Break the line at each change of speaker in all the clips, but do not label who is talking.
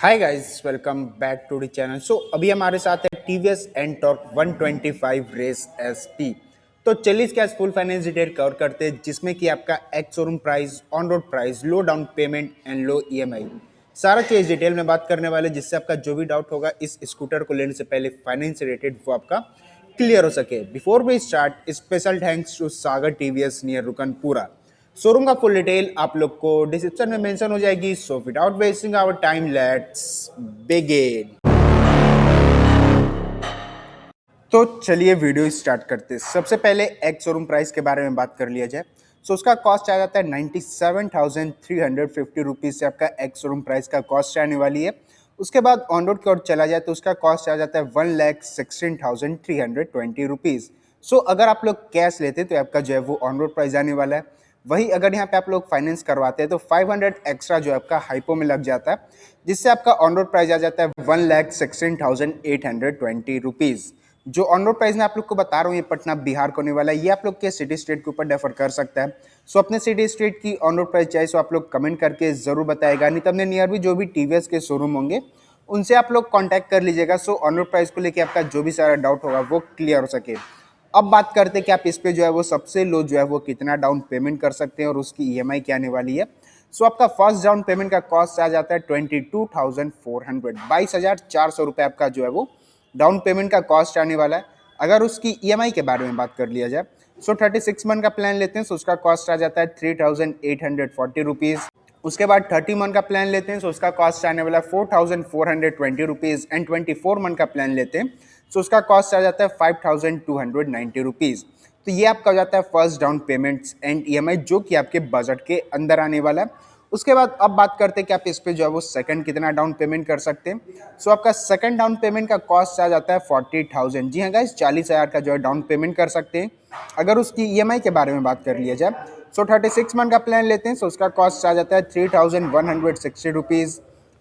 Hi guys, welcome back to the channel. अभी हमारे साथ है टीवीएस एनटॉर्क 125 रेस एसपी। तो चलिए इसके आज फुल फाइनेंस डिटेल कवर करते हैं, जिसमें कि आपका ex showroom price, on road price, low down payment and low EMI, सारा चीज डिटेल में बात करने वाले, जिससे आपका जो भी डाउट होगा इस स्कूटर को लेने से पहले फाइनेंस से रिलेटेड वो आपका क्लियर हो सके। Before we start, special thanks to Sagar TVS near Rukanpura. Showroom का फुल डिटेल आप लोग को डिस्क्रिप्शन में मेंशन हो जाएगी। So without wasting our time, let's begin. तो चलिए वीडियो स्टार्ट करते हैं। सबसे पहले एक्स शोरूम प्राइस के बारे में बात कर लिया जाए। उसका कॉस्ट आ जाता है 97,350 रुपीज़ से आपका एक्स शोरूम प्राइस का कॉस्ट आने वाली है। उसके बाद ऑन रोड की ओर चला जाए तो उसका कॉस्ट आ जाता है 1,16,320 रुपीज़। अगर आप लोग कैश लेते हैं तो आपका जो है वो ऑन रोड प्राइस आने वाला है। वही अगर यहाँ पे आप लोग फाइनेंस करवाते हैं तो 500 एक्स्ट्रा जो आपका हाइपो में लग जाता है, जिससे आपका ऑन रोड प्राइस आ जाता है 1,16,820 रुपीज़। जो ऑन रोड प्राइस मैं आप लोग को बता रहा हूँ, ये पटना बिहार को होने वाला है। ये आप लोग के सिटी स्टेट के ऊपर डिफर कर सकता है। अपने सिटी स्टेट की ऑन रोड प्राइस चाहिए आप लोग कमेंट करके जरूर बताएगा। नहीं तो अपने नियर भी जो भी टीवीएस के शोरूम होंगे उनसे आप लोग कांटेक्ट कर लीजिएगा। ऑन रोड प्राइस को लेकर आपका जो भी सारा डाउट होगा वो क्लियर हो सके। अब बात करते हैं कि आप इस पे जो है वो सबसे लो जो है वो कितना डाउन पेमेंट कर सकते हैं और उसकी ईएमआई क्या आने वाली है। आपका फर्स्ट डाउन पेमेंट का कॉस्ट आ जाता है 22,400, 22,400 रुपये आपका जो है वो डाउन पेमेंट का कॉस्ट आने वाला है। अगर उसकी ईएमआई के बारे में बात कर लिया जाए 36 मंथ का प्लान लेते हैं उसका कॉस्ट आ जाता है 3,840 रुपीज़। उसके बाद 30 मंथ का प्लान लेते हैं उसका कॉस्ट आने वाला है 4,420 रुपीज़। एंड 24 मंथ का प्लान लेते हैं उसका कॉस्ट आ जाता है 5,290 रुपीज़। तो ये आपका हो जाता है first down payments and EMI, जो कि आपके बजट के अंदर आने वाला है। उसके बाद अब बात करते हैं कि आप इस पे जो है वो सेकंड कितना डाउन पेमेंट कर सकते हैं। आपका सेकंड डाउन पेमेंट का कॉस्ट आ जाता है 40,000। जी हाँ गाइस, 40,000 का जो है डाउन पेमेंट कर सकते हैं। अगर उसकी ईएमआई के बारे में बात कर लिया जाए 36 मंथ का प्लान लेते हैं उसका कॉस्ट आ जाता है 3,160 रुपीज़।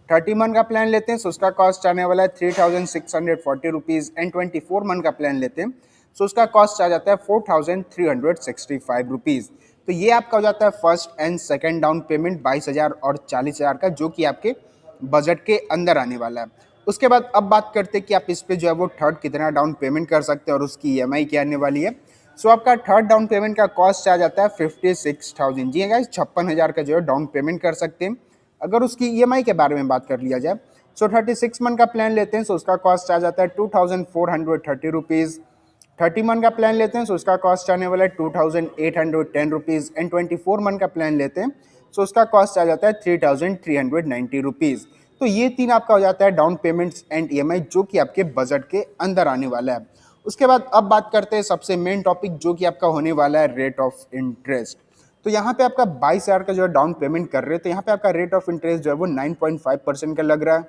30 मंथ का प्लान लेते हैं उसका कॉस्ट आने वाला है 3,640 रुपीज़। एंड 24 मंथ का प्लान लेते हैं उसका कॉस्ट आ जाता है 4,365 रुपीज़। तो ये आपका हो जाता है first and second down payment 22,000 और 40,000 का, जो कि आपके बजट के अंदर आने वाला है। उसके बाद अब बात करते हैं कि आप इस पे जो है वो थर्ड कितना डाउन पेमेंट कर सकते हैं और उसकी ईएमआई क्या आने वाली है। आपका थर्ड डाउन पेमेंट का कॉस्ट आ जाता है 56,000। जी गाइस, 56,000 का जो है डाउन पेमेंट कर सकते हैं। अगर उसकी ईएमआई के बारे में बात कर लिया जाए 36 मंथ का प्लान लेते हैं उसका कॉस्ट आ जाता है 2,430 रुपीज़। 30 मंथ का प्लान लेते हैं उसका कॉस्ट आने वाला है 2,810 रुपीज़। एंड 24 मंथ का प्लान लेते हैं उसका कॉस्ट आ जाता है 3,390 रुपीज़। तो ये तीन आपका हो जाता है डाउन पेमेंट्स एंड ईएमआई, जो कि आपके बजट के अंदर आने वाला है। उसके बाद अब बात करते हैं सबसे मेन टॉपिक, जो कि आपका होने वाला है रेट ऑफ इंटरेस्ट। तो यहाँ पे आपका 22,000 का जो है डाउन पेमेंट कर रहे हैं तो यहाँ पे आपका रेट ऑफ इंटरेस्ट जो है वो 9.5% का लग रहा है।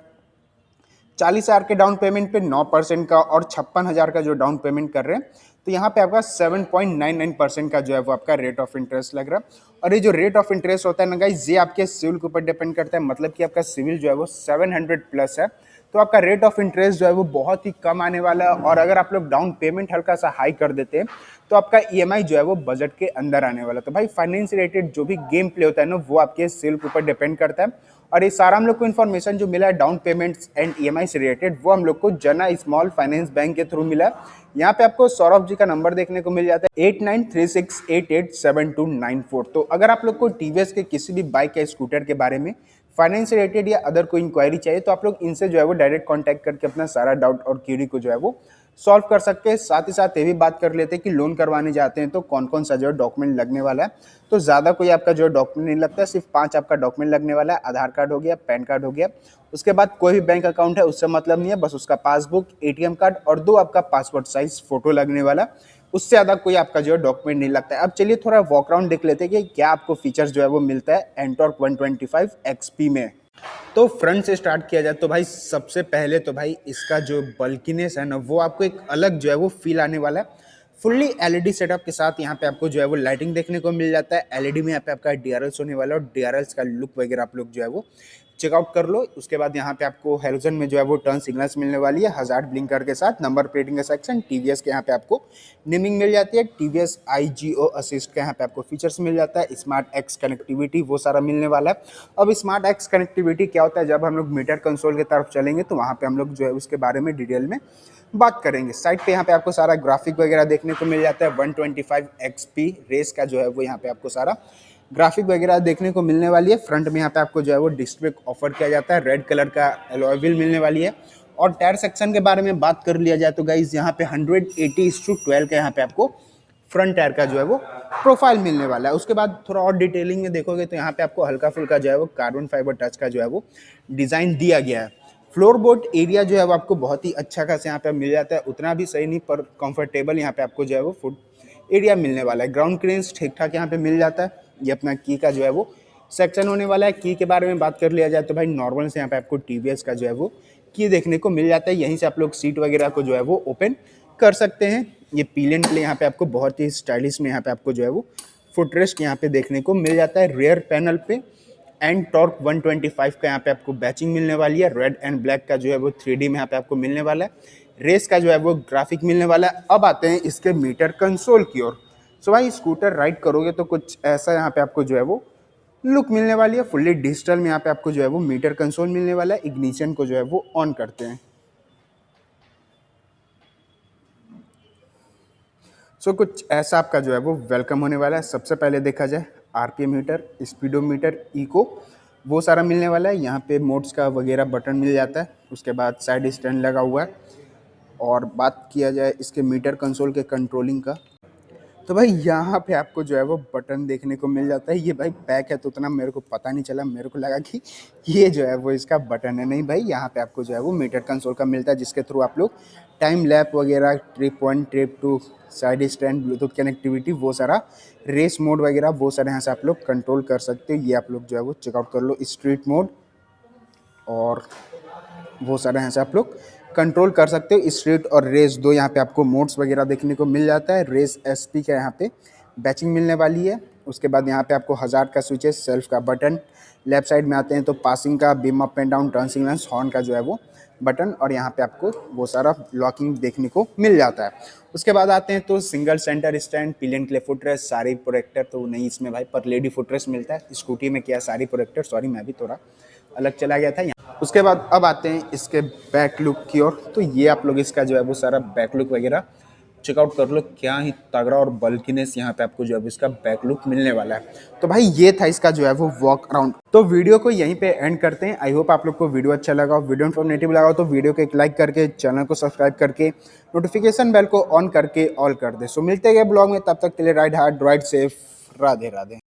40,000 के डाउन पेमेंट पे 9% का और 56,000 का जो डाउन पेमेंट कर रहे हैं तो यहाँ पे आपका 7.99% का जो है वो आपका रेट ऑफ इंटरेस्ट लग रहा है। और ये जो रेट ऑफ इंटरेस्ट होता है ना गाइस, ये आपके सिविल के ऊपर डिपेंड करता है। मतलब कि आपका सिविल जो है वो 700 प्लस है तो आपका रेट ऑफ इंटरेस्ट जो है वो बहुत ही कम आने वाला है। और अगर आप लोग डाउन पेमेंट हल्का सा हाई कर देते हैं तो आपका ईएमआई जो है वो बजट के अंदर आने वाला है। तो भाई फाइनेंस रिलेटेड जो भी गेम प्ले होता है ना, वो आपके सिविल के ऊपर डिपेंड करता है। और ये सारा हम लोग को इन्फॉर्मेशन जो मिला है डाउन पेमेंट्स एंड ईएमआई से रिलेटेड, वो हम लोग को जना स्मॉल फाइनेंस बैंक के थ्रू मिला है। यहाँ पे आपको सौरभ जी का नंबर देखने को मिल जाता है 8936887294। तो अगर आप लोग को टीवीएस के किसी भी बाइक या स्कूटर के बारे में फाइनेंस रिलेटेड या अदर कोई इंक्वायरी चाहिए तो आप लोग इनसे जो है वो डायरेक्ट कांटेक्ट करके अपना सारा डाउट और क्यूरी को जो है वो सॉल्व कर सकते हैं। साथ ही साथ ये भी बात कर लेते हैं कि लोन करवाने जाते हैं तो कौन कौन सा जो है डॉक्यूमेंट लगने वाला है। तो ज़्यादा कोई आपका जो है डॉक्यूमेंट नहीं लगता है, सिर्फ 5 आपका डॉक्यूमेंट लगने वाला है। आधार कार्ड हो गया, पैन कार्ड हो गया, उसके बाद कोई भी बैंक अकाउंट है उससे मतलब नहीं है, बस उसका पासबुक, एटीएम कार्ड और 2 आपका पासपोर्ट साइज फोटो लगने वाला। उससे ज़्यादा कोई आपका जो है डॉक्यूमेंट नहीं लगता है। अब चलिए थोड़ा वॉकराउंड देख लेते हैं कि क्या आपको फीचर्स जो है वो मिलता है एनटॉर्क 125 एक्सपी में। तो फ्रंट से स्टार्ट किया जाए तो भाई सबसे पहले तो भाई इसका जो बल्कीनेस है ना, वो आपको एक अलग जो है वो फील आने वाला है। फुल्ली एलईडी सेटअप के साथ यहाँ पे आपको जो है वो लाइटिंग देखने को मिल जाता है। एलईडी में यहाँ पे आपका डीआरएल्स होने वाला है और डीआरएल्स का लुक वगैरह आप लोग जो है वो चेकआउट कर लो। उसके बाद यहाँ पे आपको हेलोजन में जो है वो टर्न सिग्नल्स मिलने वाली है, हजार्ड ब्लिंकर के साथ, नंबर प्लेटिंग का सेक्शन, टीवीएस के यहाँ पे आपको नेमिंग मिल जाती है, टीवीएस IGO असिस्ट का यहाँ पे आपको फीचर्स मिल जाता है, स्मार्ट एक्स कनेक्टिविटी वो सारा मिलने वाला है। अब स्मार्ट एक्स कनेक्टिविटी क्या होता है, जब हम लोग मीटर कंसोल की तरफ चलेंगे तो वहाँ पे हम लोग जो है उसके बारे में डिटेल में बात करेंगे। साइड पे यहाँ पे आपको सारा ग्राफिक वगैरह देखने को मिल जाता है, 125 XP रेस का जो है वो यहाँ पे आपको सारा ग्राफिक वगैरह देखने को मिलने वाली है। फ्रंट में यहाँ पे आपको जो है वो डिस्क ब्रेक ऑफर किया जाता है, रेड कलर का अलॉय व्हील मिलने वाली है। और टायर सेक्शन के बारे में बात कर लिया जाए तो गाइज यहाँ पे 180:12 का यहाँ पे आपको फ्रंट टायर का जो है वो प्रोफाइल मिलने वाला है। उसके बाद थोड़ा और डिटेलिंग में देखोगे तो यहाँ पे आपको हल्का फुल्का जो है वो कार्बन फाइबर टच का जो है वो डिज़ाइन दिया गया है। फ्लोर बोर्ड एरिया जो है वो आपको बहुत ही अच्छा खासा यहाँ पे मिल जाता है, उतना भी सही नहीं पर कंफर्टेबल यहाँ पे आपको जो है वो फुट एरिया मिलने वाला है। ग्राउंड क्लियरेंस ठीक ठाक यहाँ पे मिल जाता है। ये अपना की का जो है वो सेक्शन होने वाला है। की के बारे में बात कर लिया जाए तो भाई नॉर्मल से यहाँ पे आपको टीवीएस का जो है वो की देखने को मिल जाता है। यहीं से आप लोग सीट वगैरह को जो है वो ओपन कर सकते हैं। ये पिलियन के लिए यहाँ पे आपको बहुत ही स्टाइलिश में यहाँ पे आपको जो है वो फुटरेस्ट यहाँ पे देखने को मिल जाता है। रियर पैनल पे एंड टॉर्क 125 का यहाँ पे आपको बैचिंग मिलने वाली है। रेड एंड ब्लैक का जो है वो 3D में यहाँ पे आपको मिलने वाला है। रेस का जो है वो ग्राफिक मिलने वाला है। अब आते हैं इसके मीटर कंसोल की ओर। सो भाई स्कूटर राइड करोगे तो कुछ ऐसा यहाँ पे आपको जो है वो लुक मिलने वाली है। फुल्ली डिजिटल में यहाँ पे आपको जो है वो मीटर कंसोल मिलने वाला है। इग्निशन को जो है वो ऑन करते हैं। सो कुछ ऐसा आपका जो है वो वेलकम होने वाला है। सबसे पहले देखा जाए RPM मीटर, स्पीडोमीटर, इको वो सारा मिलने वाला है। यहाँ पे मोड्स का वगैरह बटन मिल जाता है। उसके बाद साइड स्टैंड लगा हुआ है। और बात किया जाए इसके मीटर कंसोल के कंट्रोलिंग का तो भाई यहाँ पे आपको जो है वो बटन देखने को मिल जाता है। ये भाई पैक है तो उतना मेरे को पता नहीं चला, मेरे को लगा कि ये जो है वो इसका बटन है। नहीं भाई, यहाँ पे आपको जो है वो मीटर कंसोल का मिलता है, जिसके थ्रू आप लोग टाइम लैप वगैरह, trip 1, trip 2, side stand, Bluetooth connectivity वो सारा, रेस मोड वगैरह वो सारा यहाँ से आप लोग कंट्रोल कर सकते हो। ये आप लोग जो है वो चेकआउट कर लो, स्ट्रीट मोड और वो सारा यहाँ से आप लोग कंट्रोल कर सकते हो। स्ट्रीट और रेस दो यहाँ पे आपको मोड्स वगैरह देखने को मिल जाता है। रेस SP का यहाँ पे बैचिंग मिलने वाली है। उसके बाद यहाँ पे आपको 1000 का स्विचेस, सेल्फ का बटन। लेफ्ट साइड में आते हैं तो पासिंग का, beam up and down, turn signals, horn का जो है वो बटन, और यहाँ पे आपको वो सारा लॉकिंग देखने को मिल जाता है। उसके बाद आते हैं तो सिंगल सेंटर स्टैंड, पिलियन के लिए फुटरेस्ट, सारी प्रोटेक्टर तो नहीं इसमें भाई, पर लेडी फुटरेस्ट मिलता है। स्कूटी में क्या सारी प्रोटेक्टर, सॉरी मैं भी थोड़ा अलग चला गया था यहाँ। उसके बाद अब आते हैं इसके बैक लुक की ओर। तो ये आप लोग इसका जो है वो सारा बैक लुक वगैरह चेकआउट कर लो। क्या ही तगड़ा और बल्कीनेस यहाँ पे आपको जो है इसका बैक लुक मिलने वाला है। तो भाई ये था इसका जो है वो वॉक अराउंड। तो वीडियो को यहीं पे एंड करते हैं। आई होप आप लोग को वीडियो अच्छा लगा, वीडियो इन्फॉर्मेटिव लगा तो वीडियो को एक लाइक करके, चैनल को सब्सक्राइब करके, नोटिफिकेशन बेल को ऑन करके ऑल कर दे। सो मिलते हैं ब्लॉग में, तब तक के लिए ride hard, ride safe, Radhe Radhe.